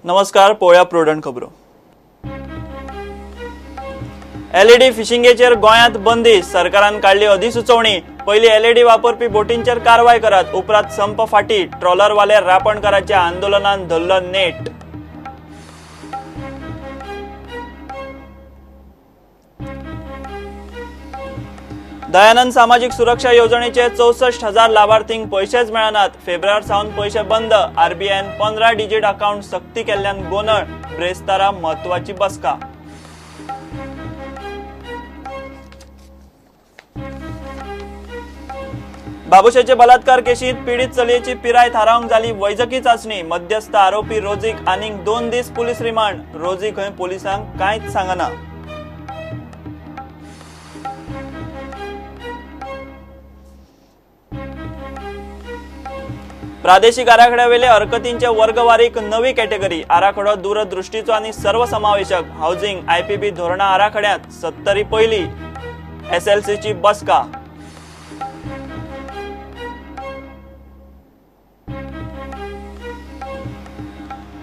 नमस्कार, पोळ्या प्रुडंट खबरो. एलईडी फिशिंगेचेर गोंयांत बंदी. सरकारान काढली अधिसुचोवणी. पयली एलईडी वापरपी बोटींचेर कारवाय करात. उपरांत संप फाटी. ट्रॉलरवाले रापणकारांच्या आंदोलनान धरलो नेट. दयानंद सामाजिक सुरक्षा योजनेचे 64,000 लाभार्थींक पैसेच मेळनात. फेब्रुवारी सावन पैसे बंद. आरबीआयन 15 डिजीट अकाउंट सक्ती केल्ल्यान गोंधळ. ब्रेस्तारा म्हत्वाची बसका. बाबुशेचे बलात्कार केशीत पीडित चलयेची पिराय थारावंक जाली वैजकी चाचणी. मध्यस्थ आरोपी रोजीक आनीक 2 दीस पुलीस रिमांड. रोजी खंय पुलिसांक कांयच सांगना. प्रादेशिक आराखड्यावेले हरकतींचे वर्गवारीक नवी कॅटेगरी. आराखडो दूरदृष्टीचो आणि सर्वसमावेशक. हाऊसिंग आयपीबी धोरणा आराखड्यात 70 पयली. एसएलसीची बसका.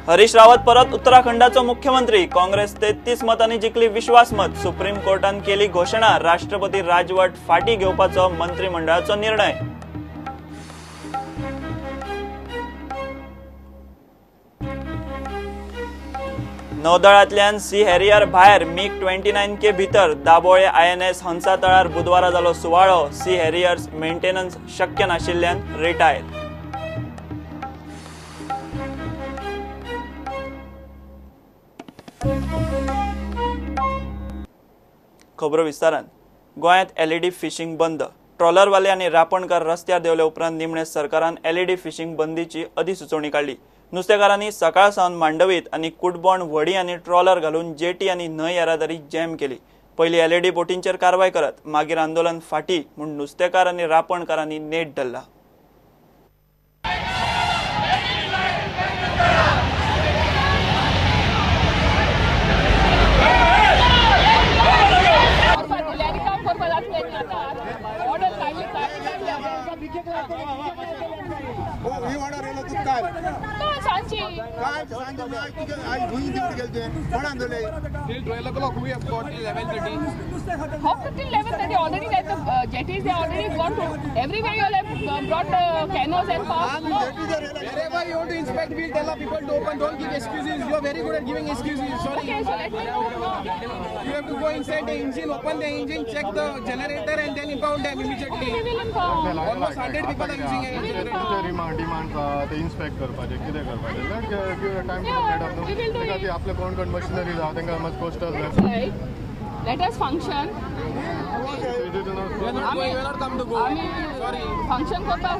हरीश रावत परत उत्तराखंडाचो मुख्यमंत्री. काँग्रेस 33 मतांनी जिखली विश्वासमत. सुप्रीम कोर्टान केली घोषणा. राष्ट्रपती राजवट फाटी घेवपाचो मंत्रिमंडळाचो निर्णय. नौदळांतल्यान सी हॅरियर भायर. MiG-29K भितर. दाबोळे INS हंसा तळार बुधवारा जालो सुवाळो. सी हॅरियर्स मेंटेनन्स शक्य नाशिल्ल्यान रिटायर. खबरो विस्तारान. गोंयांत एलईडी फिशिंग बंद. ट्रॉलरवाले आनी रापणकार रस्त्यार देवले उपरांत निमणे सरकारान एलईडी फिशिंग बंदीची अधिसुचोवणी काढली. नुस्तेकारांनी सकाळ सावन मांडवीत आनी कुटबोण व्हडी आनी ट्रॉलर घालून जेटी आनी न्हंय येरादारी जॅम केली. पयली एलईडी बोटींचेर कारवाय करत. मागीर आंदोलन फाटी म्हूण नुस्तेकार आनी रापणकारांनी नेट धरला. How till 11:30 already at the jetties they already gone to everywhere you have brought canoes and parks. Wherever you want to inspect, we'll tell our people to open. Don't give excuses. You are very good at giving excuses. Sorry. Okay, so let me know. You have to go inside the engine, open the engine, check the generator, and then impound them immediately. We will inform. Almost 100 people are using it. Demand ते inspect करपाचे कितें करपाचे give time to Yeah, we will do it. आपले कोण कोण machinery जावं तांकां मात posters Right. Let us function. We are not come to go. Sorry. Function करपाक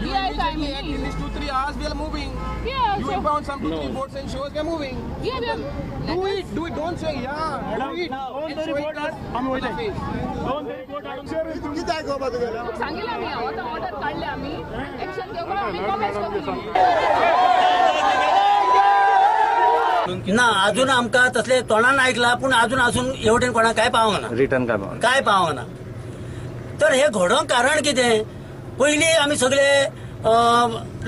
we are In timing. these 2-3 hours, we are moving. Yeah. You So impound some 2-3 boats and shows. We are moving. yeah, we are. Do it. Do it. Don't say yeah. Do it. And show it us on the face. सांगितलं आम्ही आता order काढले आम्ही action घेऊन आम्ही comments करतो. ना अजून आमकां तसले तोंडान ऐकला पण अजून एवढे कोणा काय पावना रिटर्न काय पावना. तर हे घडोवंक कारण कितें. पयलीं आमी सगळे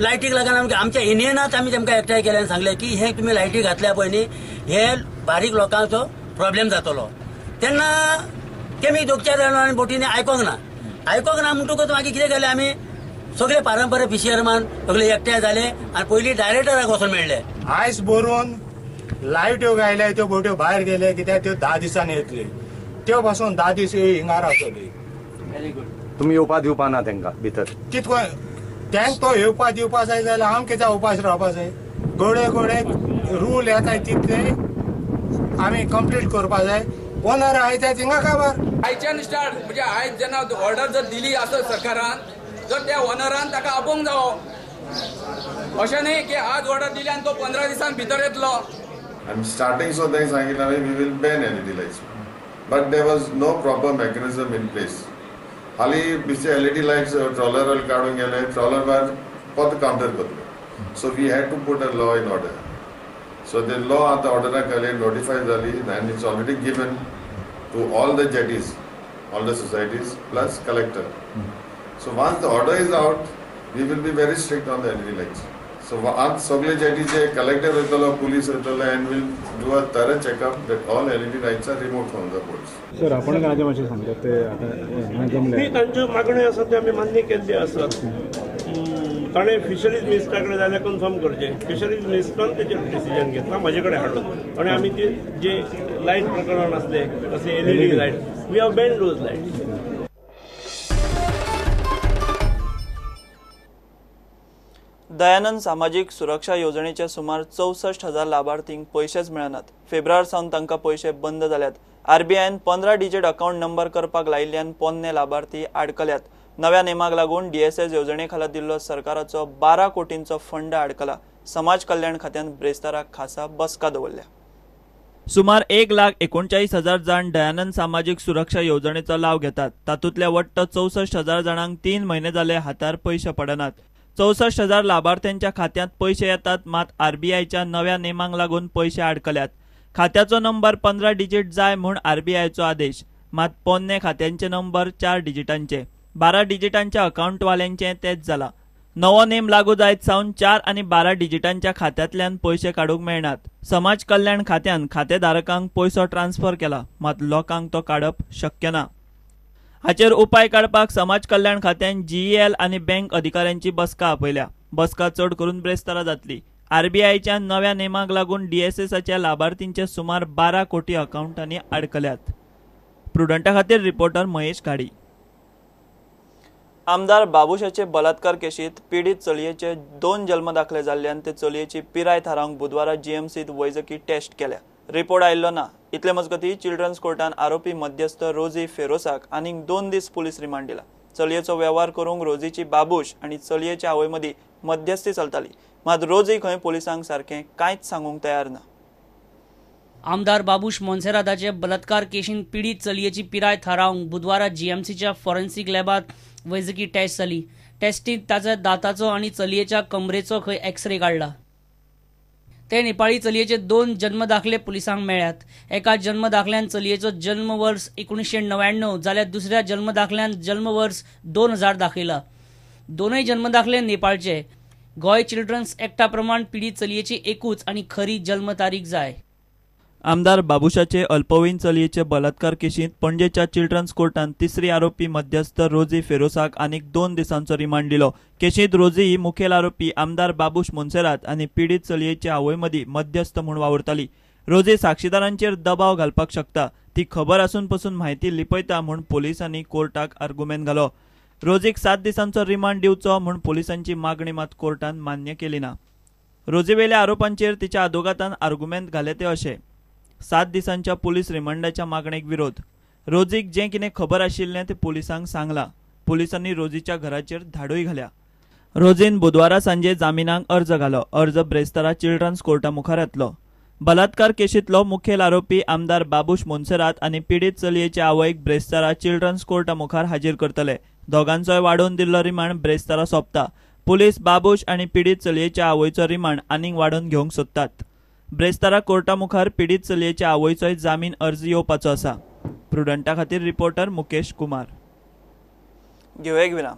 लायटीक लागून आमच्या युनियनात आमी तेमकां एकठांय केले आनी सांगले की हे तुमी लायटी घातल्या पळय न्ही हे बारीक लोकांचो प्रॉब्लेम जातलो. तेन्ना तेमी 2-4 जाणांनी बोटींनी आयकोंक ना म्हणटकूच मागीर कितें केलें आमी सगळे पारंपारीक फिशरमॅन सगळे एकठांय जाले आनी पयलीं डायरेक्टराक वचून मेळ्ळे. आयस भरून लायट्यो गायल्या त्यो बोट्यो भायर गेले कित्याक त्यो 10 दिसांनी येतली. त्यो पासून 10 दीस हिंगा रावतली. तुम्ही येवपा दिवपा ना तांकां भितर कितको तेंक तो येवपा दिवपा जाय जाल्यार हांव कित्याक उपास रावपा जाय. घोडे रूल येताय तितले आमी कंप्लीट करपा जाय. ओनर आहाय ते थिंगा काबार आयच्यान स्टार्ट म्हणजे आयज जेन्ना ऑर्डर जर दिली आसत सरकारान जर त्या ओनरान ताका आपोवंक जावो. अशें न्ही की आज ऑर्डर दिली आनी तो 15 दिसां भितर येतलो. And starting so they saying we will ban LED lights, but there was no proper mechanism in place. Hali biche LED lights trawler wal kadun gele trawler war pod counter kodle. So we had to put a law in order. So the law at the order kale notified zali and it's already given to all the jetties, all the societies plus collector. So once the order is out, we will be very strict on the LED lights. So आज सगळे जेटीचे collector वयतलो, police वयतलो and will do a thorough checkup that all LED lights are removed from the poles. Sir आपण काय मातशें सांगतात ते आता जमले ती तांच्यो मागण्यो आसात त्यो आमी मान्य केल्ल्यो आसात. ताणें फिशरीज मिनिस्टरा कडेन जाल्यार कन्फर्म करचें. फिशरीज मिनिस्टरान तेचेर डिसिजन घेतला म्हाजे कडेन हाडून आनी आमी ती जे लायट प्रकरण आसले अशे LED light we have banned those light. Dayanand सामाजिक सुरक्षा योजनेचे सुमार 64,000 लाभार्थींक पैसेच मिळनात. फेब्रुवार सावन तांकां पैसे बंद जाल्यात. आरबीआयन 15 डिजीट अकाउंट नंबर करपाक लायिल्ल्यान पोन्ने लाभार्थी आडकल्यात. नव्या नेमाक लागून DSS योजने खाला दिल्लो सरकाराचो 12 कोटींचो फंड आडकला. समाज कल्याण खात्यान ब्रेस्ताराक खासा बसका दवरल्या. सुमार 1,39,000 जाण दयानंद सामाजिक सुरक्षा योजनेचो लाव घेतात. तातूंतल्या वट्ट 64,000 जाणांक 3 महिने जाले हातार पैसे पडनात. 64,000 लाभार्थ्यांच्या खात्यांत पैसे येतात, मात आरबीआयच्या नव्या नेमांक लागून पैसे आडकल्यात. खात्याचो नंबर 15 डिजीट जाय म्हूण आरबीआयचो आदेश, मात पोन्ने खात्यांचे नंबर 4 डिजिटांचे. 12 डिजिटांच्या अकाउंटवाल्यांचे तेच जाला. नवो नेम लागू जायत सावन 4 आनी 12 डिजिटांच्या खात्यांतल्यान पैसे काडूंक मेळनात. समाज कल्याण खात्यान खातेधारकांक पैसो ट्रान्स्फर केला, मात लोकांक तो काडप शक्य ना. हाचेर उपाय काडपाक समाज कल्याण खात्यान GEL आनी बँक अधिकाऱ्यांची बसका आपयल्या. बसका चड करून ब्रेस्तारा जातली. आरबीआयच्या नव्या नेमाक लागून DSSच्या लाभार्थींचे सुमार 12 कोटी अकाउंटांनी आडकल्यात. प्रुडंटा खातीर रिपोर्टर महेश घाडी. आमदार बाबुशाचे बलात्कार केशीत पीडित चलयेचे 2 जल्मदाखले जाल्ल्यान ते चलयेची पिराय थारावंक बुधवारा GMCत वैजकी टेस्ट केल्या. रिपोर्ट आयिल्लो ना. इतले मजगती चिल्ड्रन्स कोर्टान आरोपी मध्यस्थ रोजी फेरोसाक आनीक 2 दीस पुलीस रिमांड दिला. चलयेचो व्यवहार करूंक रोजीची बाबूश आनी चलयेच्या आवय मदीं मध्यस्थी चलताली, मात रोजी खंय पुलिसांक सारकें कांयच सांगूंक तयार ना. आमदार बाबूश मोन्सेराताचे बलात्कार केशीन पीडित चलयेची पिराय थारावंक बुधवारा GMCच्या फॉरेन्सिक लॅबात वैजकी टेस्ट जाली. टेस्टीत ताच्या दाताचो आनी चलयेच्या कमरेचो खंय एक्सरे काडला. ते नेपाळी चलयेचे 2 जन्मदाखले पुलिसांक मेळ्ळ्यात. एका जन्मदाखल्यान चलयेचो जन्म वर्स 1999 जाल्यार दुसऱ्या जन्मदाखल्यान जन्म वर्स 2000 दाखयला. दोनूय जन्मदाखले नेपाळचे. गोंय चिल्ड्रन्स एक्टा प्रमाण पीडित चलयेची एकूच आनी खरी जल्म तारीख जाय. आमदार बाबुशाचे अल्पवयीन चलयेचे बलात्कार केशीत पणजेच्या चिल्ड्रन्स कोर्टान तिसरी आरोपी मध्यस्थ रोजी फेरोसाक आनीक 2 दिसांचो रिमांड दिलो. केशीत रोजी ही मुखेल आरोपी आमदार बाबूश मोन्सेरात आनी पीडित चलयेच्या आवय मदीं मध्यस्थ म्हूण वावुरताली. रोजी साक्षीदारांचेर दबाव घालपाक शकता, ती खबर आसून पसून म्हायती लिपयता म्हूण पोलिसांनी कोर्टाक आर्ग्युमेंट घालो. रोजीक 7 दिसांचो रिमांड दिवचो म्हूण पोलिसांची मागणी मात कोर्टान मान्य केली ना. रोजीवेल्या आरोपांचेर तिच्या आदोगातान आर्ग्युमेंट घाले ते अशे. 7 दिसांच्या पुलीस रिमांडाच्या मागणेक विरोध. रोजीक जें कितें खबर आशिल्लें तें पुलिसांक सांगलां. पुलिसांनी रोजीच्या घराचेर धाडूय घाल्या. रोजीन बुधवारा सांजे जामिनाक अर्ज घालो. अर्ज ब्रेस्तारा चिल्ड्रन्स कोर्टा मुखार येतलो. बलात्कार केशींतलो मुखेल आरोपी आमदार बाबूश मोन्सेरात आनी पीडित चलयेच्या आवयक ब्रेस्तारा चिल्ड्रन्स कोर्टा मुखार हाजीर करतले. दोगांचोय वाडोवन दिल्लो रिमांड ब्रेस्तारा सोंपता. पुलीस बाबूश आनी पीडित चलयेच्या आवयचो रिमांड आनीक वाडोवन घेवंक सोदतात. ब्रेस्तारा कोर्टा मुखार पीडित चलयेच्या आवयचोय जामीन अर्ज येवपाचो आसा. प्रुडंटा खातीर रिपोर्टर मुकेश कुमार. घेवया एक विराम.